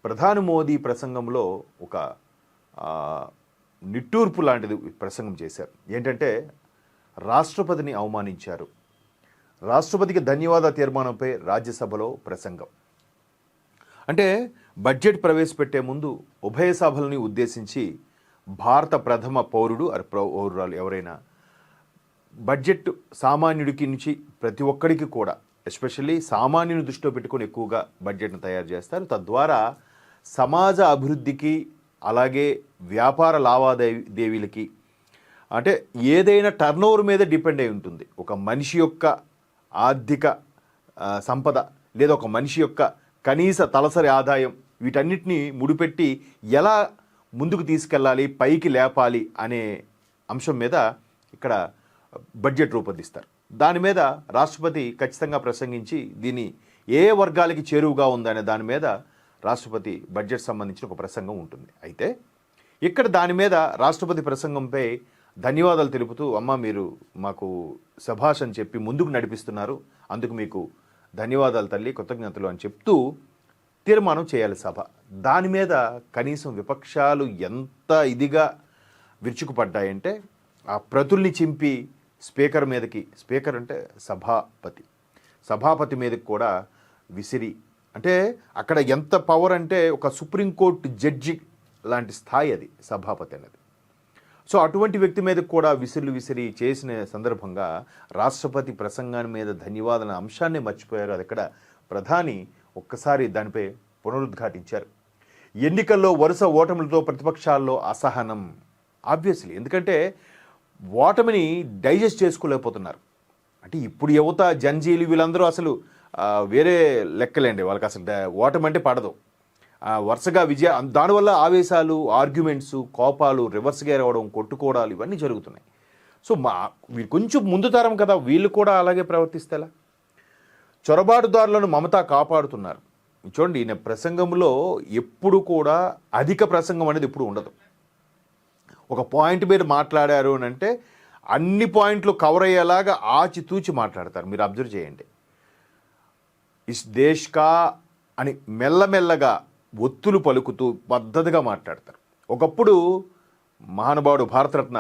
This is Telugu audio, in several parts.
ప్రధాని మోదీ ప్రసంగంలో ఒక నిట్టూర్పు లాంటిది ప్రసంగం చేశారు. ఏంటంటే రాష్ట్రపతిని అవమానించారు. రాష్ట్రపతికి ధన్యవాద తీర్మానంపై రాజ్యసభలో ప్రసంగం. అంటే బడ్జెట్ ప్రవేశపెట్టే ముందు ఉభయ సభలని ఉద్దేశించి భారత ప్రథమ పౌరుడు పౌరురాలు ఎవరైనా బడ్జెట్ సామాన్యుడికి నుంచి ప్రతి ఒక్కడికి కూడా ఎస్పెషల్లీ సామాన్యుని దృష్టిలో పెట్టుకొని ఎక్కువగా బడ్జెట్ను తయారు చేస్తారు. తద్వారా సమాజ అభివృద్ధికి అలాగే వ్యాపార లావాదేవీలకి అంటే ఏదైనా టర్నోవర్ మీద డిపెండ్ అయి ఉంటుంది. ఒక మనిషి యొక్క ఆర్థిక సంపద లేదా ఒక మనిషి యొక్క కనీస తలసరి ఆదాయం వీటన్నిటిని ముడిపెట్టి ఎలా ముందుకు తీసుకెళ్ళాలి, పైకి లేపాలి అనే అంశం మీద ఇక్కడ బడ్జెట్ రూపొందిస్తారు. దాని మీద రాష్ట్రపతి ఖచ్చితంగా ప్రసంగించి దీన్ని ఏ వర్గాలకి చేరువుగా ఉందనే దాని మీద రాష్ట్రపతి బడ్జెట్ సంబంధించిన ఒక ప్రసంగం ఉంటుంది. అయితే ఇక్కడ దాని మీద రాష్ట్రపతి ప్రసంగంపై ధన్యవాదాలు తెలుపుతూ అమ్మ మీరు మాకు శభాష్ అని చెప్పి ముందుకు నడిపిస్తున్నారు, అందుకు మీకు ధన్యవాదాలు తల్లి, కృతజ్ఞతలు అని చెప్తూ తీర్మానం చేయాలి సభ. దాని మీద కనీసం విపక్షాలు ఎంత ఇదిగా విరుచుకుపడ్డాయంటే ఆ ప్రతుల్ని చింపి స్పీకర్ మీదకి, స్పీకర్ అంటే సభాపతి మీదకి కూడా విసిరి, అంటే అక్కడ ఎంత పవర్ అంటే ఒక సుప్రీంకోర్టు జడ్జి లాంటి స్థాయి అది సభాపతి అనేది. సో అటువంటి వ్యక్తి మీద కూడా విసిరి చేసిన సందర్భంగా రాష్ట్రపతి ప్రసంగాన్ని మీద ధన్యవాదాల అంశాన్ని మర్చిపోయారు. అది ఇక్కడ ప్రధాని ఒక్కసారి దానిపై పునరుద్ఘాటించారు. ఎన్నికల్లో వరుస ఓటములతో ప్రతిపక్షాల్లో అసహనం ఆబ్వియస్లీ, ఎందుకంటే ఓటమిని డైజెస్ట్ చేసుకోలేకపోతున్నారు. అంటే ఇప్పుడు యువత జంజీలు వీళ్ళందరూ అసలు వేరే లెక్కలేండి, వాళ్ళకి అసలు ఓటమి అంటే పడదు. వరుసగా దానివల్ల ఆవేశాలు, ఆర్గ్యుమెంట్స్, కోపాలు, రివర్స్ గేర్ అవ్వడం, కొట్టుకోవడాలు ఇవన్నీ జరుగుతున్నాయి. సో వీళ్ళు కొంచెం ముందు తరం కదా, వీళ్ళు కూడా అలాగే ప్రవర్తిస్తేలా? చొరబాటుదారులను మమత కాపాడుతున్నారు. చూడండి, ఈయన ప్రసంగంలో ఎప్పుడు కూడా అధిక ప్రసంగం అనేది ఎప్పుడు ఉండదు. ఒక పాయింట్ మీద మాట్లాడారు అని అంటే అన్ని పాయింట్లు కవర్ అయ్యేలాగా ఆచితూచి మాట్లాడతారు. మీరు అబ్జర్వ్ చేయండి. ఇస్ దేశ్ కా అని మెల్లమెల్లగా ఒత్తులు పలుకుతూ పద్ధతిగా మాట్లాడతారు. ఒకప్పుడు మహానుభావుడు భారతరత్న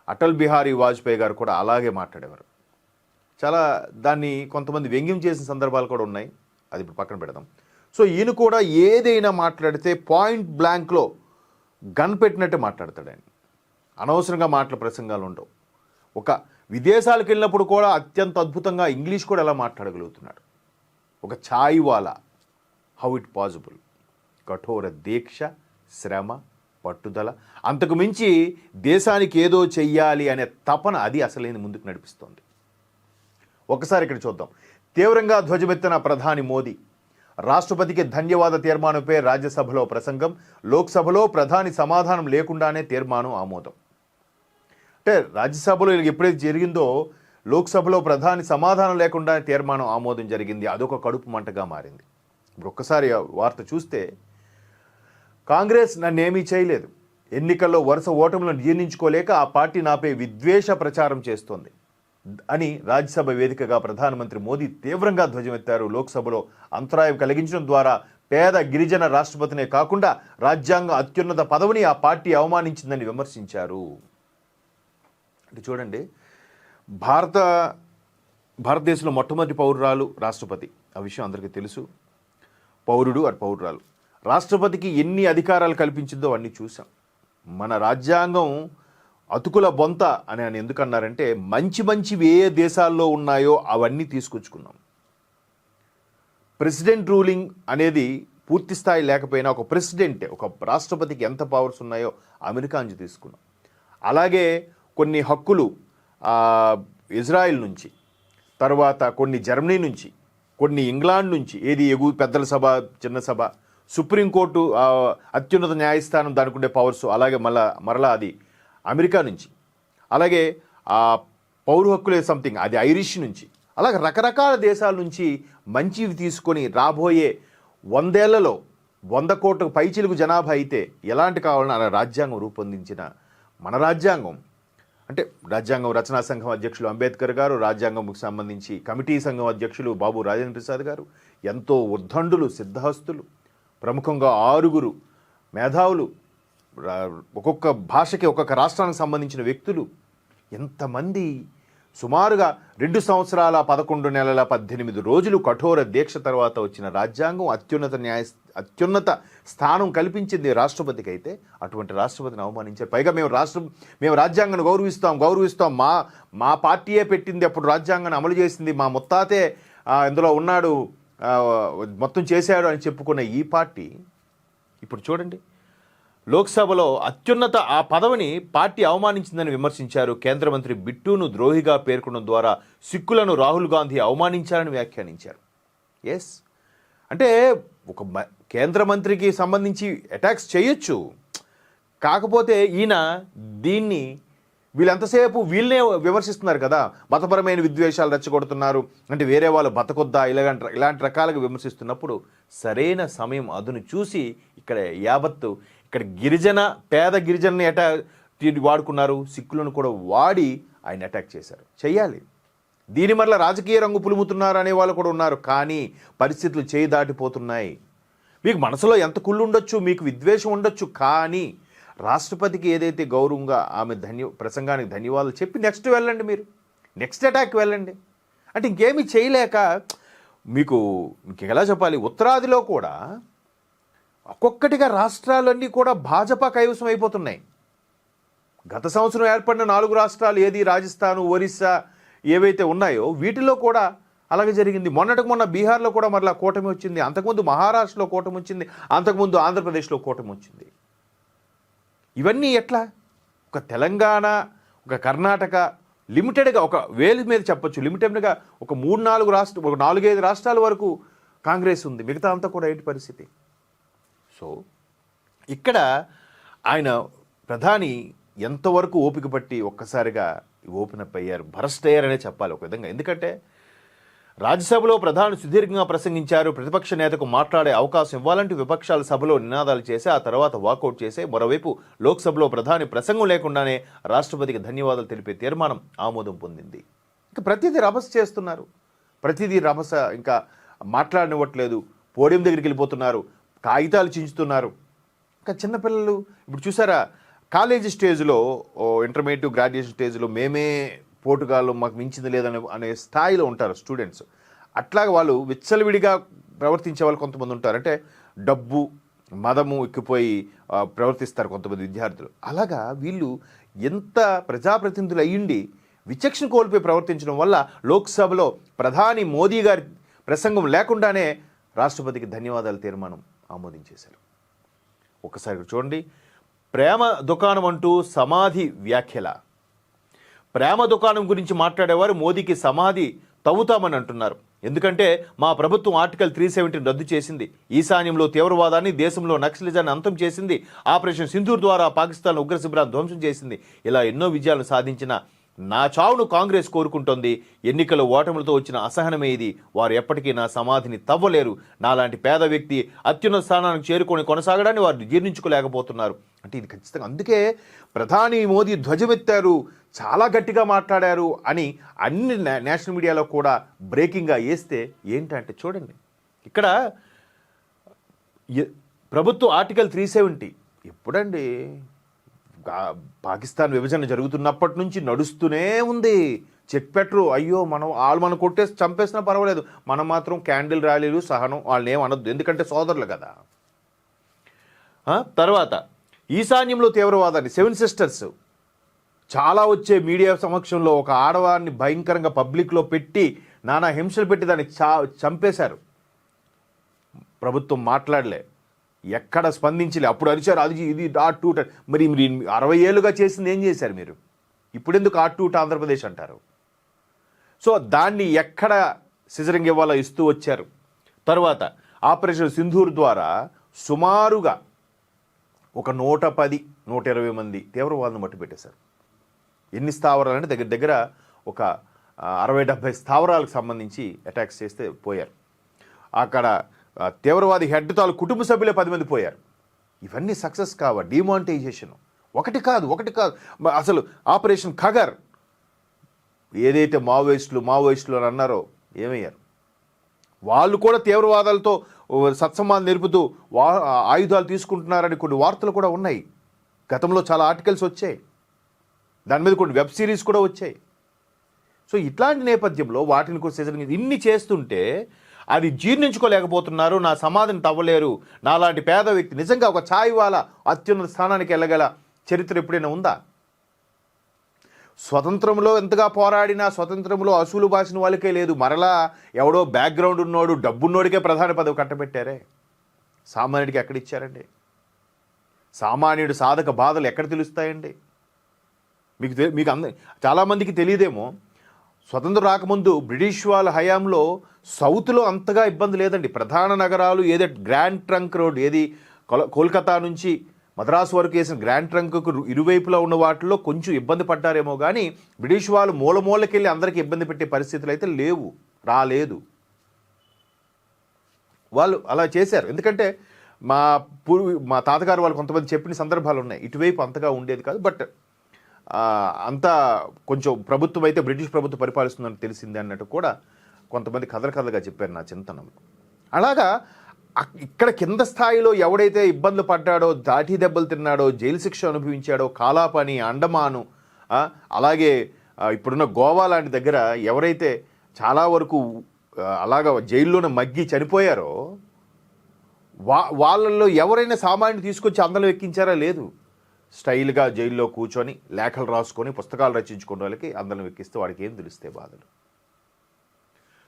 అటల్ బిహారీ వాజ్పేయి గారు కూడా అలాగే మాట్లాడేవారు. చాలా దాన్ని కొంతమంది వ్యంగ్యం చేసిన సందర్భాలు కూడా ఉన్నాయి, అది ఇప్పుడు పక్కన పెడదాం. సో ఈయన కూడా ఏదైనా మాట్లాడితే పాయింట్ బ్లాంక్లో గన్ పెట్టినట్టే మాట్లాడతాడు ఆయన. అనవసరంగా మాటల ప్రసంగాలు ఉండవు. ఒక విదేశాలకు వెళ్ళినప్పుడు కూడా అత్యంత అద్భుతంగా ఇంగ్లీష్ కూడా ఎలా మాట్లాడగలుగుతున్నాడు. ఒక ఛాయ్ వాలా, హౌ ఇట్ పాసిబుల్? కఠోర దీక్ష, శ్రమ, పట్టుదల, అంతకు మించి దేశానికి ఏదో చెయ్యాలి అనే తపన, అది అసలైన ముందుకు నడిపిస్తోంది. ఒకసారి ఇక్కడ చూద్దాం. తీవ్రంగా ధ్వజమెత్తిన ప్రధాని మోదీ. రాష్ట్రపతికి ధన్యవాద తీర్మానంపై రాజ్యసభలో ప్రసంగం. లోక్సభలో ప్రధాని సమాధానం లేకుండానే తీర్మానం ఆమోదం. అంటే రాజ్యసభలో ఎప్పుడైతే జరిగిందో లోక్సభలో ప్రధాని సమాధానం లేకుండా తీర్మానం ఆమోదం జరిగింది. అదొక కడుపు మంటగా మారింది. ఇప్పుడు ఒక్కసారి వార్త చూస్తే, కాంగ్రెస్ నన్నేమీ చేయలేదు, ఎన్నికల్లో వరుస ఓటములను జీర్ణించుకోలేక ఆ పార్టీ నాపై విద్వేష ప్రచారం చేస్తోంది అని రాజ్యసభ వేదికగా ప్రధానమంత్రి మోదీ తీవ్రంగా ధ్వజమెత్తారు. లోక్సభలో అంతరాయం కలిగించడం ద్వారా పేద గిరిజన రాష్ట్రపతినే కాకుండా రాజ్యాంగ అత్యున్నత పదవిని ఆ పార్టీ అవమానించిందని విమర్శించారు. అంటే చూడండి, భారతదేశంలో మొట్టమొదటి పౌరురాలు రాష్ట్రపతి, ఆ విషయం అందరికీ తెలుసు. పౌరుడు పౌరురాలు. రాష్ట్రపతికి ఎన్ని అధికారాలు కల్పించిందో అన్నీ చూసాం. మన రాజ్యాంగం అతుకుల బొంత అని అని ఎందుకన్నారంటే, మంచివి ఏ దేశాల్లో ఉన్నాయో అవన్నీ తీసుకొచ్చుకున్నాం. ప్రెసిడెంట్ రూలింగ్ అనేది పూర్తి స్థాయి లేకపోయినా ఒక ప్రెసిడెంట్, ఒక రాష్ట్రపతికి ఎంత పవర్స్ ఉన్నాయో అమెరికా నుంచి తీసుకున్నాం. అలాగే కొన్ని హక్కులు ఇజ్రాయెల్ నుంచి, తర్వాత కొన్ని జర్మనీ నుంచి, కొన్ని ఇంగ్లాండ్ నుంచి, ఏది పెద్దల సభ, చిన్న సభ, సుప్రీంకోర్టు, అత్యున్నత న్యాయస్థానం, దానికి ఉండే పవర్స్, అలాగే మరలా అది అమెరికా నుంచి, అలాగే పౌర హక్కులే సంథింగ్ అది ఐరిష్ నుంచి, అలాగే రకరకాల దేశాల నుంచి మంచివి తీసుకొని రాబోయే 100 ఏళ్లలో 100 కోట్ల పైచిలుకు జనాభా అయితే ఎలాంటి కావాలని అలా రాజ్యాంగం రూపొందించిన మన రాజ్యాంగం. అంటే రాజ్యాంగం రచనా సంఘం అధ్యక్షులు అంబేద్కర్ గారు, రాజ్యాంగంకు సంబంధించి కమిటీ సంఘం అధ్యక్షులు బాబు రాజేంద్ర ప్రసాద్ గారు, ఎంతో ఉద్దండులు, సిద్ధహస్తులు, ప్రముఖంగా 6 మేధావులు, ఒక్కొక్క భాషకి ఒక్కొక్క రాష్ట్రానికి సంబంధించిన వ్యక్తులు, ఎంతమంది సుమారుగా 2 సంవత్సరాల 11 నెలల 18 రోజులు కఠోర దీక్ష తర్వాత వచ్చిన రాజ్యాంగం అత్యున్నత స్థానం కల్పించింది రాష్ట్రపతికి. అయితే అటువంటి రాష్ట్రపతిని అవమానించారు. పైగా మేము రాజ్యాంగాన్ని గౌరవిస్తాం, మా పార్టీయే పెట్టింది, అప్పుడు రాజ్యాంగాన్ని అమలు చేసింది, మా ముత్తాతే ఇందులో ఉన్నాడు, మొత్తం చేశాడు అని చెప్పుకున్న ఈ పార్టీ ఇప్పుడు చూడండి, లోక్సభలో అత్యున్నత ఆ పదవిని పార్టీ అవమానించిందని విమర్శించారు. కేంద్ర మంత్రి బిట్టును ద్రోహిగా పేర్కొనడం ద్వారా సిక్కులను రాహుల్ గాంధీ అవమానించారని వ్యాఖ్యానించారు. ఎస్, అంటే ఒక కేంద్ర మంత్రికి సంబంధించి అటాక్స్ చేయొచ్చు, కాకపోతే ఈయన దీన్ని వీళ్ళంతసేపు వీళ్ళనే విమర్శిస్తున్నారు కదా, మతపరమైన విద్వేషాలు రెచ్చగొడుతున్నారు అంటే వేరే వాళ్ళు బతకొద్దా ఇలాంటి రకాలుగా విమర్శిస్తున్నప్పుడు సరైన సమయం అదును చూసి ఇక్కడ ఇక్కడ పేద గిరిజనని వాడుకున్నారు, సిక్కులను కూడా వాడి ఆయన అటాక్ చేశారు. చెయ్యాలి, దీని మరల రాజకీయ రంగు పులుముతున్నారు అనే వాళ్ళు కూడా ఉన్నారు. కానీ పరిస్థితులు చేయి దాటిపోతున్నాయి. మీకు మనసులో ఎంత కుళ్ళు ఉండొచ్చు, మీకు విద్వేషం ఉండొచ్చు, కానీ రాష్ట్రపతికి ఏదైతే గౌరవంగా ఆమె ప్రసంగానికి ధన్యవాదాలు చెప్పి నెక్స్ట్ వెళ్ళండి, మీరు నెక్స్ట్ అటాక్ వెళ్ళండి. అంటే ఇంకేమీ చేయలేక మీకు ఎలా చెప్పాలి, ఉత్తరాదిలో కూడా ఒక్కొక్కటిగా రాష్ట్రాలన్నీ కూడా భాజపా కైవసం అయిపోతున్నాయి. గత సంవత్సరం ఏర్పడిన 4 రాష్ట్రాలు ఏది రాజస్థాన్, ఒరిస్సా ఏవైతే ఉన్నాయో వీటిలో కూడా అలాగే జరిగింది. మొన్న బీహార్లో కూడా మరలా కూటమి వచ్చింది, అంతకుముందు మహారాష్ట్రలో కూటమి వచ్చింది, అంతకుముందు ఆంధ్రప్రదేశ్లో కూటమి వచ్చింది. ఇవన్నీ ఎట్లా? ఒక తెలంగాణ, ఒక కర్ణాటక లిమిటెడ్గా ఒక వేలు మీద చెప్పొచ్చు, లిమిటెడ్గా ఒక 4-5 రాష్ట్రాల వరకు కాంగ్రెస్ ఉంది, మిగతా అంతా కూడా ఏంటి పరిస్థితి? సో ఇక్కడ ఆయన ప్రధాని ఎంతవరకు ఓపిక పట్టి ఒక్కసారిగా ఓపెన్ అప్ అయ్యారు, భరస్ట్ అయ్యారనే చెప్పాలి ఒక విధంగా. ఎందుకంటే రాజ్యసభలో ప్రధాని సుదీర్ఘంగా ప్రసంగించారు. ప్రతిపక్ష నేతకు మాట్లాడే అవకాశం ఇవ్వాలంటూ విపక్షాల సభలో నినాదాలు చేసి ఆ తర్వాత వాకౌట్ చేసే, మరోవైపు లోక్సభలో ప్రధాని ప్రసంగం లేకుండానే రాష్ట్రపతికి ధన్యవాదాలు తెలిపే తీర్మానం ఆమోదం పొందింది. ఇంకా ప్రతిదీ రభస చేస్తున్నారు, ఇంకా మాట్లాడనివ్వట్లేదు, పోడియం దగ్గరికి వెళ్ళిపోతున్నారు, కాగితాలు చించుతున్నారు. ఇంకా చిన్నపిల్లలు ఇప్పుడు చూసారా, కాలేజీ స్టేజ్లో, ఇంటర్మీడియట్ గ్రాడ్యుయేషన్ స్టేజ్లో మేమే పోటుగాళ్ళు, మాకు మించింది అనే స్థాయిలో ఉంటారు స్టూడెంట్స్. అట్లాగే వాళ్ళు విచ్చలవిడిగా ప్రవర్తించే వాళ్ళు కొంతమంది ఉంటారు. అంటే డబ్బు మదము ఎక్కిపోయి ప్రవర్తిస్తారు కొంతమంది విద్యార్థులు. అలాగా వీళ్ళు ఎంత ప్రజాప్రతినిధులు అయ్యుండి విచక్షణ కోల్పోయి ప్రవర్తించడం వల్ల లోక్సభలో ప్రధాని మోదీ గారి ప్రసంగం లేకుండానే రాష్ట్రపతికి ధన్యవాదాలు తీర్మానం ఆమోదించేశారు. ఒకసారి చూడండి, ప్రేమ దుకాణం అంటూ సమాధి వ్యాఖ్యల. ప్రేమ దుకాణం గురించి మాట్లాడేవారు మోదీకి సమాధి తవ్వుతామని అంటున్నారు. ఎందుకంటే మా ప్రభుత్వం ఆర్టికల్ 370 రద్దు చేసింది, ఈశాన్యంలో తీవ్రవాదాన్ని, దేశంలో నక్సలిజాన్ని అంతం చేసింది, ఆపరేషన్ సింధూర్ ద్వారా పాకిస్తాన్ ఉగ్ర శిబిరాన్ని ధ్వంసం చేసింది. ఇలా ఎన్నో విజయాలను సాధించిన నా చావును కాంగ్రెస్ కోరుకుంటోంది. ఎన్నికల ఓటములతో వచ్చిన అసహనమే ఇది. వారు ఎప్పటికీ నా సమాధిని తవ్వలేరు. నాలాంటి పేద వ్యక్తి అత్యున్నత స్థానానికి చేరుకొని కొనసాగడాన్ని వారు జీర్ణించుకోలేకపోతున్నారు. అంటే ఇది ఖచ్చితంగా, అందుకే ప్రధాని మోదీ ధ్వజమెత్తారు, చాలా గట్టిగా మాట్లాడారు అని అన్ని నేషనల్ మీడియాలో కూడా బ్రేకింగ్గా వేస్తే ఏంటంటే చూడండి, ఇక్కడ ప్రభుత్వం ఆర్టికల్ 370 ఎప్పుడండి, పాకిస్తాన్ విభజన జరుగుతున్నప్పటి నుంచి నడుస్తూనే ఉంది. చెక్ పెట్టరు, అయ్యో మనం కొట్టేసి చంపేసినా పర్వాలేదు, మనం మాత్రం క్యాండిల్ ర్యాలీలు సహనం వాళ్ళని ఏమనొద్దు, ఎందుకంటే సోదరులు కదా. తర్వాత ఈశాన్యంలో తీవ్రవాదాన్ని, 7 సిస్టర్స్ చాలా వచ్చే మీడియా సమక్షంలో ఒక ఆడవారిని భయంకరంగా పబ్లిక్లో పెట్టి నానా హింసలు పెట్టి దాన్ని చంపేశారు. ప్రభుత్వం మాట్లాడలే, ఎక్కడ స్పందించలే. అప్పుడు అరిచారు, అది ఇది R2. మరి 60 ఏళ్ళుగా చేసింది ఏం చేశారు మీరు? ఇప్పుడు ఎందుకు R2 ఆంధ్రప్రదేశ్ అంటారు? సో దాన్ని ఎక్కడ సిజరింగ్ ఇవ్వాలో ఇస్తూ వచ్చారు. తర్వాత ఆపరేషన్ సింధూర్ ద్వారా సుమారుగా ఒక 110-120 మంది తీవ్రవాదులను మట్టుపెట్టేశారు. ఎన్ని స్థావరాలు అంటే దగ్గర ఒక 60-70 స్థావరాలకు సంబంధించి అటాక్స్ చేస్తే పోయారు. అక్కడ తీవ్రవాది హెడ్ తాలు కుటుంబ సభ్యులే 10 మంది పోయారు. ఇవన్నీ సక్సెస్ కావా? డిమానిటైజేషన్ ఒకటి కాదు. అసలు ఆపరేషన్ ఖగర్ ఏదైతే మావోయిస్టులు అని అన్నారో ఏమయ్యారు? వాళ్ళు కూడా తీవ్రవాదాలతో సత్సంబంధం నేర్పుతూ ఆయుధాలు తీసుకుంటున్నారని కొన్ని వార్తలు కూడా ఉన్నాయి. గతంలో చాలా ఆర్టికల్స్ వచ్చాయి, దాని మీద కొన్ని వెబ్ సిరీస్ కూడా వచ్చాయి. సో ఇట్లాంటి నేపథ్యంలో వాటిని కూడా సీజన్ ఇన్ని చేస్తుంటే అది జీర్ణించుకోలేకపోతున్నారు, నా సమాధిని తవ్వలేరు, నాలాంటి పేద వ్యక్తి నిజంగా ఒక ఛాయ్ వాలా అత్యున్నత స్థానానికి వెళ్ళగల చరిత్ర ఎప్పుడైనా ఉందా? స్వతంత్రంలో ఎంతగా పోరాడినా స్వతంత్రంలో అసూలు బాసిన వాళ్ళకే లేదు, మరలా ఎవడో బ్యాక్గ్రౌండ్ ఉన్నోడు డబ్బున్నోడికే ప్రధాన పదవి కట్టబెట్టారే. సామాన్యుడికి ఎక్కడిచ్చారండి? సామాన్యుడు సాధక బాధలు ఎక్కడ తెలుస్తాయండి? మీకు చాలామందికి తెలియదేమో, స్వతంత్రం రాకముందు బ్రిటిష్ వాళ్ళ హయాంలో సౌత్లో అంతగా ఇబ్బంది లేదండి. ప్రధాన నగరాలు ఏదో గ్రాండ్ ట్రంక్ రోడ్, ఏది కోల్కతా నుంచి మద్రాసు వరకు వేసిన గ్రాండ్ ట్రంక్కు ఇరువైపులా ఉన్న వాటిలో కొంచెం ఇబ్బంది పడ్డారేమో కానీ బ్రిటిష్ వాళ్ళు మూలకెళ్ళి అందరికీ ఇబ్బంది పెట్టే పరిస్థితులు అయితే రాలేదు. వాళ్ళు అలా చేశారు. ఎందుకంటే మా తాతగారు వాళ్ళు కొంతమంది చెప్పిన సందర్భాలు ఉన్నాయి. ఇటువైపు అంతగా ఉండేది కాదు, బట్ అంతా కొంచెం ప్రభుత్వం అయితే బ్రిటిష్ ప్రభుత్వం పరిపాలిస్తుందని తెలిసింది అన్నట్టు కూడా కొంతమంది కథలుగా చెప్పారు నా చింతనంలో. అలాగా ఇక్కడ కింద స్థాయిలో ఎవడైతే ఇబ్బందులు పడ్డాడో, దాటి దెబ్బలు తిన్నాడో, జైలు శిక్ష అనుభవించాడో, కాలాపని, అండమాను, అలాగే ఇప్పుడున్న గోవా లాంటి దగ్గర ఎవరైతే చాలా వరకు అలాగా జైల్లోనే మగ్గి చనిపోయారో వాళ్ళల్లో ఎవరైనా సామాన్యుని తీసుకొచ్చి అందరం ఎక్కించారా? లేదు. స్టైల్గా జైల్లో కూర్చొని లేఖలు రాసుకొని పుస్తకాలు రచించుకునే వాళ్ళకి అందరం ఎక్కిస్తే వాడికి ఏం తెలుస్తాయి బాధలు.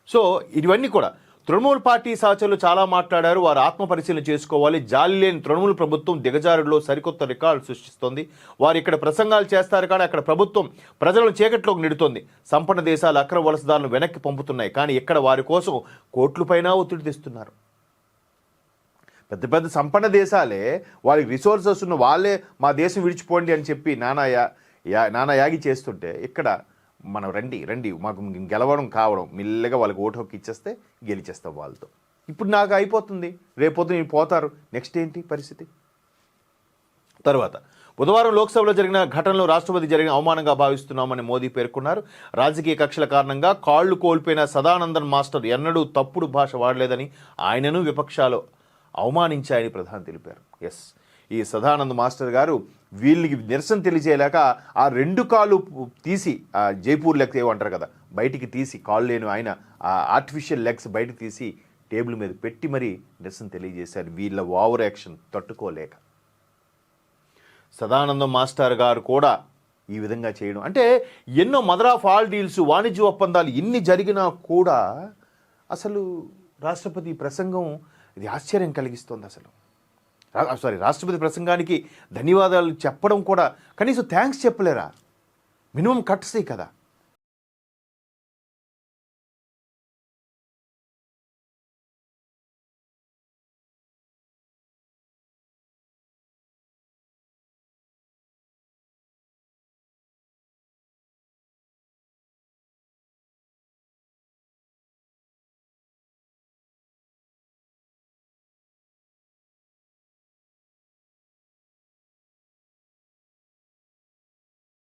సో ఇవన్నీ కూడా తృణమూల్ పార్టీ సహచరులు చాలా మాట్లాడారు. వారు ఆత్మ పరిశీలన చేసుకోవాలి. జాలి లేని తృణమూల్ ప్రభుత్వం దిగజారులో సరికొత్త రికార్డు సృష్టిస్తోంది. వారు ఇక్కడ ప్రసంగాలు చేస్తారు కానీ అక్కడ ప్రభుత్వం ప్రజలను చీకట్లోకి నెడుతోంది. సంపన్న దేశాలు అక్రమ వలసదారులను వెనక్కి పంపుతున్నాయి, కానీ ఇక్కడ వారి కోసం కోట్లపైన ఒత్తిడి తెస్తున్నారు. పెద్ద పెద్ద సంపన్న దేశాలే వాళ్ళకి రిసోర్సెస్ ఉన్న వాళ్ళే మా దేశం విడిచిపోండి అని చెప్పి నానా యాగి చేస్తుంటే ఇక్కడ మనం రండి మాకు గెలవడం కావడం మెల్లగా వాళ్ళకి ఓటు హక్కు ఇచ్చేస్తే గెలిచేస్తాం వాళ్ళతో. ఇప్పుడు నాకు అయిపోతుంది, రేపొద్దు నేను పోతారు, నెక్స్ట్ ఏంటి పరిస్థితి? తర్వాత బుధవారం లోక్సభలో జరిగిన ఘటనలో రాష్ట్రపతి జరిగిన అవమానంగా భావిస్తున్నామని మోదీ పేర్కొన్నారు. రాజకీయ కక్షల కారణంగా కాళ్లు కోల్పోయిన సదానందన్ మాస్టర్ ఎన్నడూ తప్పుడు భాష వాడలేదని ఆయనను విపక్షాలు అవమానించాయని ప్రధాని తెలిపారు. ఈ సదానంద్ మాస్టర్ గారు వీళ్ళకి నిరసన తెలియజేయలేక ఆ 2 కాళ్ళు తీసి జైపూర్ లెగ్స్ ఏమంటారు కదా బయటికి తీసి, కాళ్ళు లేని ఆయన ఆ ఆర్టిఫిషియల్ లెగ్స్ బయటకు తీసి టేబుల్ మీద పెట్టి మరీ నిరసన తెలియజేశారు. వీళ్ళ ఓవర్ యాక్షన్ తట్టుకోలేక సదానందం మాస్టర్ గారు కూడా ఈ విధంగా చేయడం అంటే ఎన్నో మదర్ ఆఫ్ ఆల్ డీల్స్, వాణిజ్య ఒప్పందాలు ఇన్ని జరిగినా కూడా అసలు రాష్ట్రపతి ప్రసంగం ఇది ఆశ్చర్యం కలిగిస్తుంది. రాష్ట్రపతి ప్రసంగానికి ధన్యవాదాలు చెప్పడం కూడా కనీసం థ్యాంక్స్ చెప్పలేరా? మినిమం కట్సీ కదా.